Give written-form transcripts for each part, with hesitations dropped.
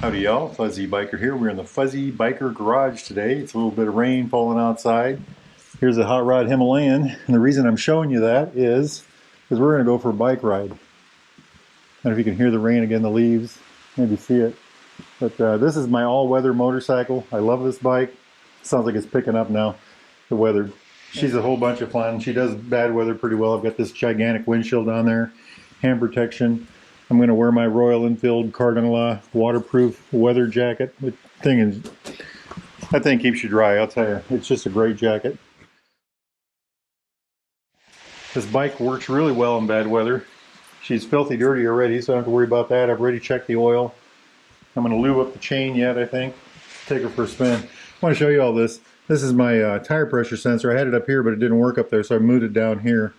Howdy y'all, Fuzzy Biker here. We're in the Fuzzy Biker garage today. It's a little bit of rain falling outside. Here's a hot rod Himalayan, and the reason I'm showing you that is because we're going to go for a bike ride. I don't know if you can hear the rain again, the leaves, maybe see it. But this is my all-weather motorcycle. I love this bike. Sounds like it's picking up now, the weather. She's a whole bunch of fun. She does bad weather pretty well. I've got this gigantic windshield on there, hand protection. I'm going to wear my Royal Enfield Khardung waterproof weather jacket. That thing keeps you dry, I'll tell you. It's just a great jacket. This bike works really well in bad weather. She's filthy dirty already, so I don't have to worry about that. I've already checked the oil. I'm going to lube up the chain yet, I think. Take her for a spin. I want to show you all this. This is my tire pressure sensor. I had it up here, but it didn't work up there, so I moved it down here.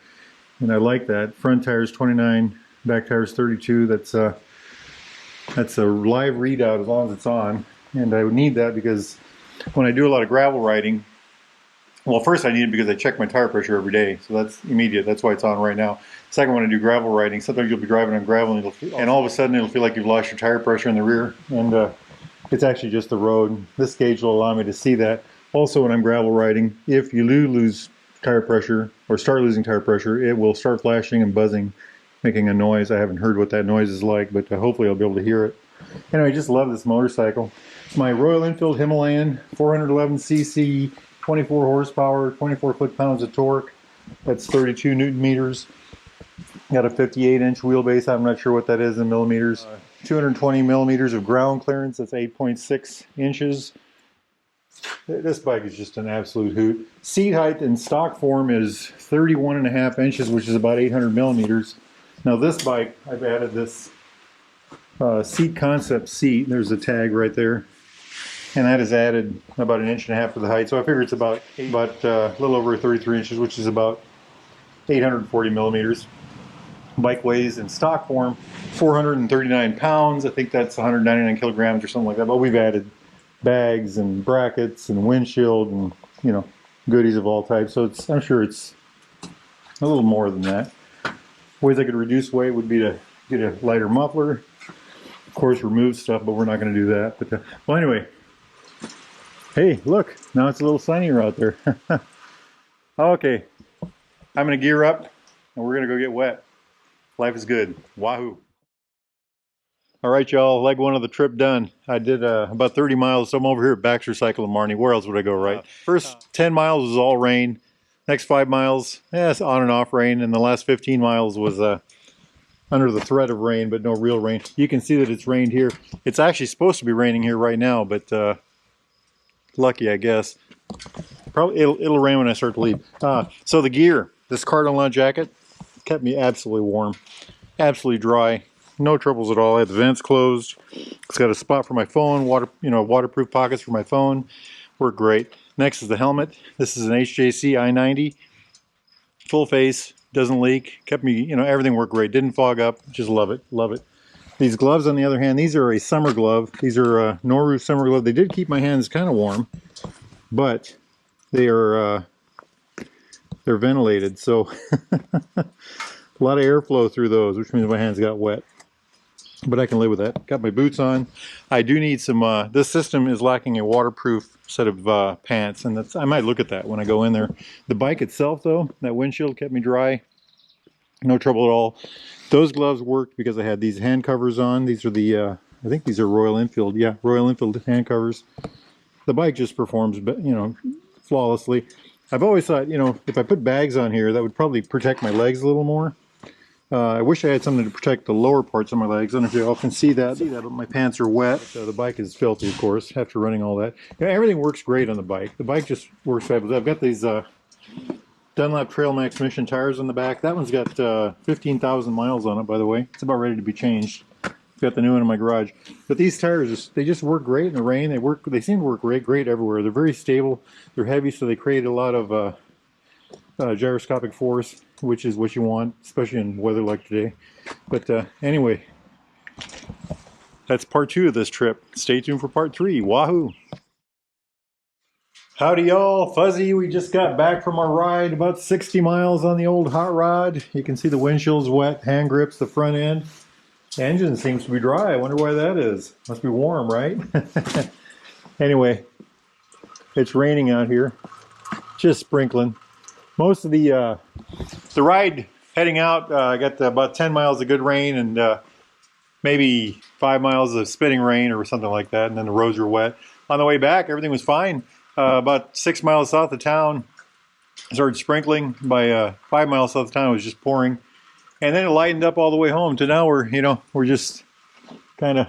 And I like that. Front tire's 29. Back tire is 32. That's a live readout as long as it's on, and I would need that because when I do a lot of gravel riding, well, first I need it because I check my tire pressure every day, so that's immediate. That's why it's on right now. Second, when I do gravel riding, sometimes you'll be driving on gravel and all of a sudden it'll feel like you've lost your tire pressure in the rear, and it's actually just the road. This gauge will allow me to see that. Also, when I'm gravel riding, if you lose tire pressure or start losing tire pressure, it will start flashing and buzzing, making a noise. I haven't heard what that noise is like, but hopefully I'll be able to hear it. Anyway, I just love this motorcycle. It's my Royal Enfield Himalayan, 411cc, 24 horsepower, 24 foot-pounds of torque. That's 32 newton meters. Got a 58-inch wheelbase. I'm not sure what that is in millimeters. 220 millimeters of ground clearance. That's 8.6 inches. This bike is just an absolute hoot. Seat height in stock form is 31.5 inches, which is about 800 millimeters. Now this bike, I've added this seat concept seat. There's a tag right there, and that is added about 1.5 inches to the height. So I figure it's about a little over 33 inches, which is about 840 millimeters. Bike weighs in stock form 439 pounds. I think that's 199 kilograms or something like that. But we've added bags and brackets and windshield and goodies of all types. So I'm sure it's a little more than that. Ways I could reduce weight would be to get a lighter muffler, of course remove stuff, but we're not going to do that. But well, anyway, hey, look, now it's a little sunnier out there. Okay, I'm going to gear up and we're going to go get wet. Life is good. Wahoo! All right, y'all, leg one of the trip done. I did about 30 miles. So I'm over here at Baxter Cycle in Marnie. Where else would I go, right? First 10 miles was all rain. Next 5 miles, it's on and off rain, and the last 15 miles was under the threat of rain, but no real rain. You can see that it's rained here. It's actually supposed to be raining here right now, but lucky, I guess. Probably it'll rain when I start to leave. So the gear, this Khardung jacket, kept me absolutely warm, absolutely dry, no troubles at all. I had the vents closed. It's got a spot for my phone, waterproof pockets for my phone. Worked great. Next is the helmet. This is an HJC i90, full face, doesn't leak. Kept me, everything worked great. Didn't fog up. Just love it, love it. These gloves, on the other hand, these are a summer glove. These are Noru summer glove. They did keep my hands kind of warm, but they are they're ventilated, so a lot of airflow through those, which means my hands got wet. But I can live with that. Got my boots on. I do need some, this system is lacking a waterproof set of pants, and I might look at that when I go in there. The bike itself, though, that windshield kept me dry. No trouble at all. Those gloves worked because I had these hand covers on. These are the, I think these are Royal Enfield. Yeah, Royal Enfield hand covers. The bike just performs, flawlessly. I've always thought, if I put bags on here, that would probably protect my legs a little more. I wish I had something to protect the lower parts of my legs. I don't know if you all can see that, but my pants are wet. The bike is filthy, of course, after running all that. Everything works great on the bike. The bike just works fabulous. I've got these Dunlop Trail Max Mission tires on the back. That one's got 15,000 miles on it, by the way. It's about ready to be changed. I've got the new one in my garage. But these tires, they just work great in the rain. They seem to work great everywhere. They're very stable. They're heavy, so they create a lot of gyroscopic force, which is what you want, especially in weather like today. But anyway, that's part 2 of this trip. Stay tuned for part 3. Wahoo! Howdy y'all, Fuzzy. We just got back from our ride, about 60 miles on the old hot rod. You can see the windshield's wet, hand grips, the front end. The engine seems to be dry. I wonder why that is. Must be warm, right? Anyway, it's raining out here. Just sprinkling. Most of the ride heading out, I got about 10 miles of good rain and maybe 5 miles of spitting rain or something like that, and then the roads were wet. On the way back, everything was fine. About 6 miles south of town, it started sprinkling. By 5 miles south of town, it was just pouring. And then it lightened up all the way home to now we're just kind of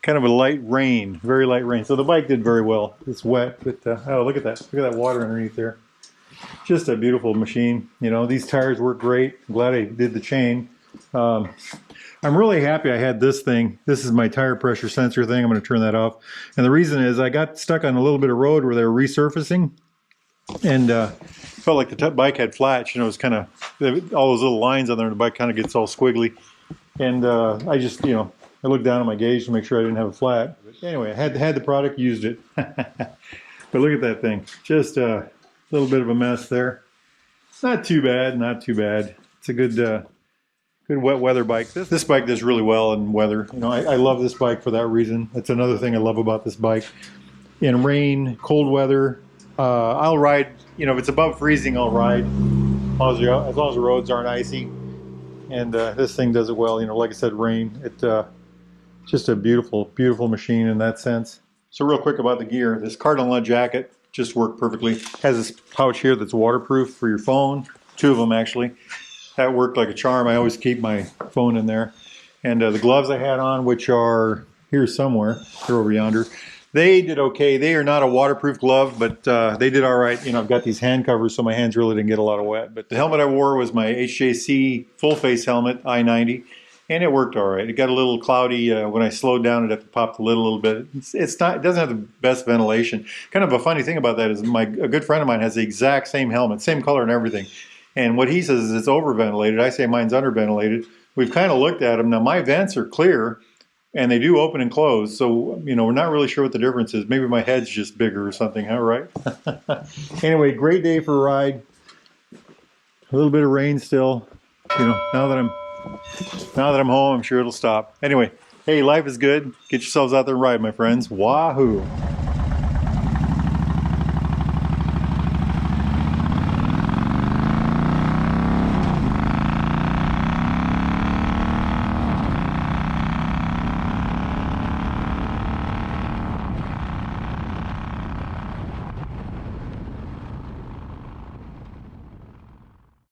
kind of a light rain, very light rain. So the bike did very well. It's wet, but oh, look at that. Look at that water underneath there. Just a beautiful machine. You know, these tires work great. I'm glad I did the chain. I'm really happy I had this thing. This is my tire pressure sensor thing. I'm going to turn that off. And the reason is I got stuck on a little bit of road where they were resurfacing. And felt like the bike had flats. You know, it's kind of, all those little lines on there, and the bike kind of gets all squiggly. And I just, you know, I looked down at my gauge to make sure I didn't have a flat. But anyway, I had the product, used it. But look at that thing. Just a little bit of a mess there. Not too bad, not too bad. It's a good good wet weather bike. This bike does really well in weather. You know, I love this bike for that reason. That's another thing I love about this bike. In rain, cold weather, I'll ride, you know, if it's above freezing, I'll ride as long as the roads aren't icy. And this thing does it well. You know, like I said, rain. It's just a beautiful, beautiful machine in that sense. So real quick about the gear. This Khardung jacket just worked perfectly. It has this pouch here that's waterproof for your phone. 2 of them actually. That worked like a charm. I always keep my phone in there. And the gloves I had on, which are here somewhere, they're over yonder. They did okay. They are not a waterproof glove, but they did all right. You know, I've got these hand covers, so my hands really didn't get a lot of wet. But the helmet I wore was my HJC full face helmet, I-90, and it worked all right. It got a little cloudy when I slowed down. It had to pop the lid a little bit. It doesn't have the best ventilation. Kind of a funny thing about that is a good friend of mine has the exact same helmet, same color and everything. And what he says is it's over-ventilated. I say mine's under-ventilated. We've kind of looked at them. Now, my vents are clear, and they do open and close. So, you know, we're not really sure what the difference is. Maybe my head's just bigger or something, huh, right? Anyway, great day for a ride. A little bit of rain still. You know, now that I'm home, I'm sure it'll stop. Anyway, hey, life is good. Get yourselves out there and ride, my friends. Wahoo!